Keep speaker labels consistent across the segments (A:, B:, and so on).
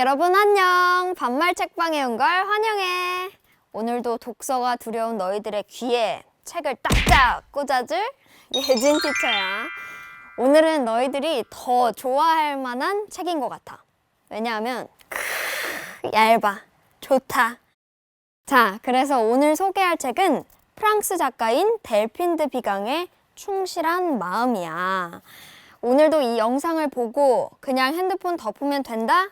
A: 여러분 안녕! 반말 책방에 온 걸 환영해! 오늘도 독서가 두려운 너희들의 귀에 책을 딱딱 꽂아줄 예진 티처야. 오늘은 너희들이 더 좋아할 만한 책인 것 같아. 왜냐하면 얇아. 좋다. 자, 그래서 오늘 소개할 책은 프랑스 작가인 델핀 드 비강의 충실한 마음이야. 오늘도 이 영상을 보고 그냥 핸드폰 덮으면 된다?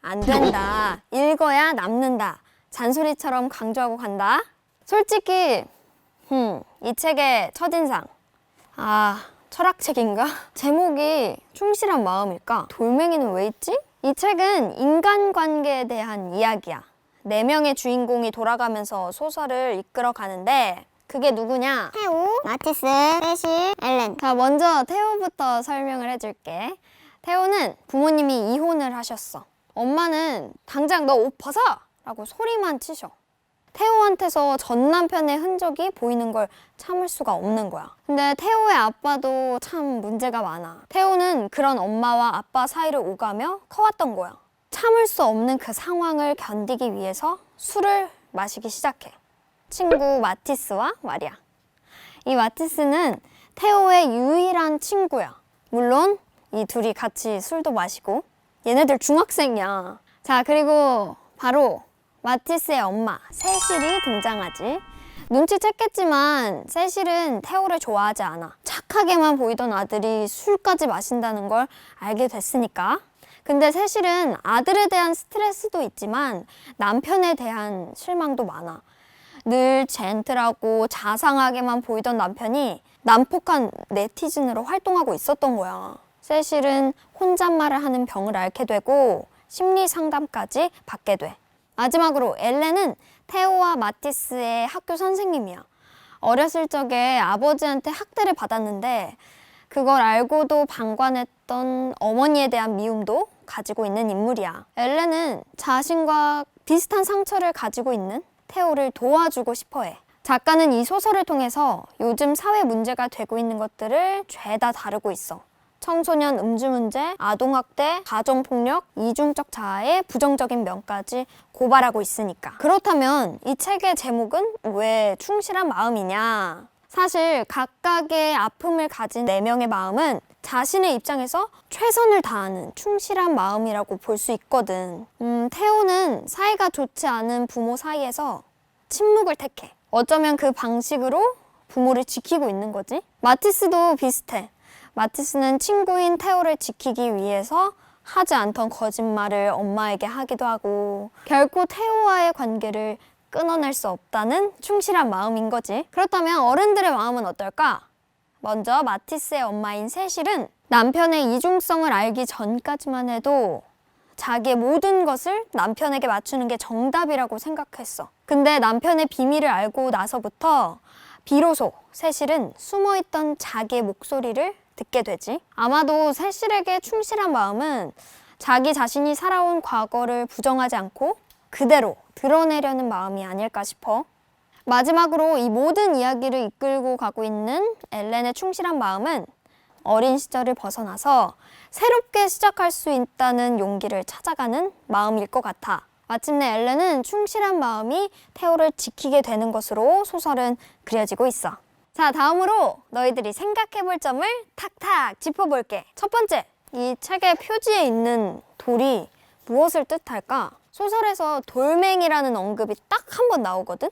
A: 안 된다. 읽어야 남는다. 잔소리처럼 강조하고 간다. 솔직히 이 책의 첫인상, 철학책인가? 제목이 충실한 마음일까? 돌멩이는 왜 있지? 이 책은 인간관계에 대한 이야기야. 4명의 주인공이 돌아가면서 소설을 이끌어 가는데 그게 누구냐?
B: 테오, 마티스, 세실, 엘렌.
A: 자, 먼저 테오부터 설명을 해줄게. 테오는 부모님이 이혼을 하셨어. 엄마는 당장 너 옷 벗어! 라고 소리만 치셔. 테오한테서 전 남편의 흔적이 보이는 걸 참을 수가 없는 거야. 근데 테오의 아빠도 참 문제가 많아. 테오는 그런 엄마와 아빠 사이를 오가며 커왔던 거야. 참을 수 없는 그 상황을 견디기 위해서 술을 마시기 시작해. 친구 마티스와 말이야. 이 마티스는 테오의 유일한 친구야. 물론 이 둘이 같이 술도 마시고 얘네들 중학생이야. 자, 그리고 바로 마티스의 엄마 세실이 등장하지. 눈치챘겠지만 세실은 테오를 좋아하지 않아. 착하게만 보이던 아들이 술까지 마신다는 걸 알게 됐으니까. 근데 세실은 아들에 대한 스트레스도 있지만 남편에 대한 실망도 많아. 늘 젠틀하고 자상하게만 보이던 남편이 난폭한 네티즌으로 활동하고 있었던 거야. 세실은 혼잣말을 하는 병을 앓게 되고 심리 상담까지 받게 돼. 마지막으로 엘렌은 테오와 마티스의 학교 선생님이야. 어렸을 적에 아버지한테 학대를 받았는데 그걸 알고도 방관했던 어머니에 대한 미움도 가지고 있는 인물이야. 엘렌은 자신과 비슷한 상처를 가지고 있는 테오를 도와주고 싶어해. 작가는 이 소설을 통해서 요즘 사회 문제가 되고 있는 것들을 죄다 다루고 있어. 청소년 음주 문제, 아동학대, 가정폭력, 이중적 자아의 부정적인 면까지 고발하고 있으니까. 그렇다면 이 책의 제목은 왜 충실한 마음이냐? 사실 각각의 아픔을 가진 4명의 마음은 자신의 입장에서 최선을 다하는 충실한 마음이라고 볼 수 있거든. 테오는 사이가 좋지 않은 부모 사이에서 침묵을 택해. 어쩌면 그 방식으로 부모를 지키고 있는 거지. 마티스도 비슷해. 마티스는 친구인 테오를 지키기 위해서 하지 않던 거짓말을 엄마에게 하기도 하고 결코 테오와의 관계를 끊어낼 수 없다는 충실한 마음인 거지. 그렇다면 어른들의 마음은 어떨까? 먼저 마티스의 엄마인 세실은 남편의 이중성을 알기 전까지만 해도 자기의 모든 것을 남편에게 맞추는 게 정답이라고 생각했어. 근데 남편의 비밀을 알고 나서부터 비로소 세실은 숨어있던 자기의 목소리를 듣게 되지. 아마도 세실에게 충실한 마음은 자기 자신이 살아온 과거를 부정하지 않고 그대로 드러내려는 마음이 아닐까 싶어. 마지막으로 이 모든 이야기를 이끌고 가고 있는 엘렌의 충실한 마음은 어린 시절을 벗어나서 새롭게 시작할 수 있다는 용기를 찾아가는 마음일 것 같아. 마침내 엘렌은 충실한 마음이 테오를 지키게 되는 것으로 소설은 그려지고 있어. 자, 다음으로 너희들이 생각해볼 점을 탁탁 짚어볼게. 첫 번째, 이 책의 표지에 있는 돌이 무엇을 뜻할까? 소설에서 돌멩이라는 언급이 딱 한 번 나오거든?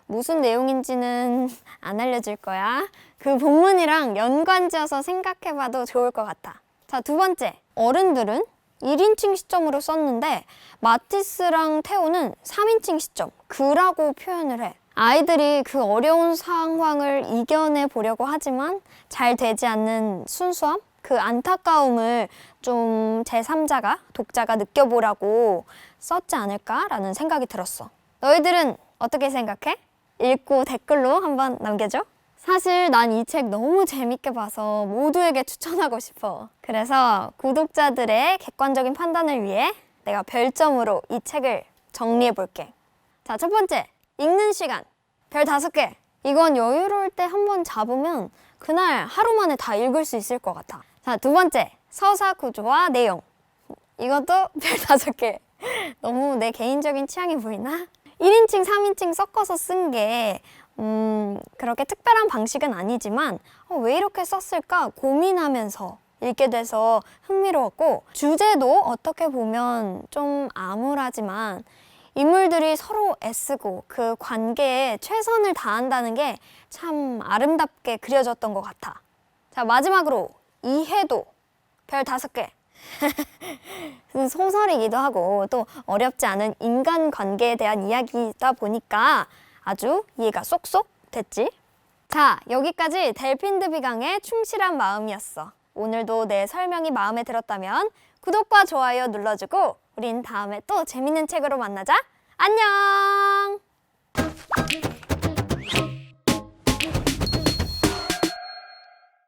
A: 무슨 내용인지는 안 알려줄 거야. 그 본문이랑 연관지어서 생각해봐도 좋을 것 같아. 자, 두 번째, 어른들은 1인칭 시점으로 썼는데 마티스랑 테오는 3인칭 시점, 그라고 표현을 해. 아이들이 그 어려운 상황을 이겨내 보려고 하지만 잘 되지 않는 순수함? 그 안타까움을 좀 제3자가, 독자가 느껴보라고 썼지 않을까라는 생각이 들었어. 너희들은 어떻게 생각해? 읽고 댓글로 한번 남겨줘. 사실 난 이 책 너무 재밌게 봐서 모두에게 추천하고 싶어. 그래서 구독자들의 객관적인 판단을 위해 내가 별점으로 이 책을 정리해 볼게. 자, 첫 번째, 읽는 시간 별 5개. 이건 여유로울 때 한번 잡으면 그날 하루 만에 다 읽을 수 있을 것 같아. 자, 두 번째, 서사 구조와 내용. 이것도 별 5개. 너무 내 개인적인 취향이 보이나? 1인칭, 3인칭 섞어서 쓴 게 그렇게 특별한 방식은 아니지만 왜 이렇게 썼을까 고민하면서 읽게 돼서 흥미로웠고, 주제도 어떻게 보면 좀 암울하지만 인물들이 서로 애쓰고 그 관계에 최선을 다한다는 게 참 아름답게 그려졌던 것 같아. 자, 마지막으로 이해도 별 5개. 소설이기도 하고 또 어렵지 않은 인간관계에 대한 이야기이다 보니까 아주 이해가 쏙쏙 됐지? 자, 여기까지 델핀드 비강의 충실한 마음이었어. 오늘도 내 설명이 마음에 들었다면 구독과 좋아요 눌러주고 우린 다음에 또 재밌는 책으로 만나자. 안녕!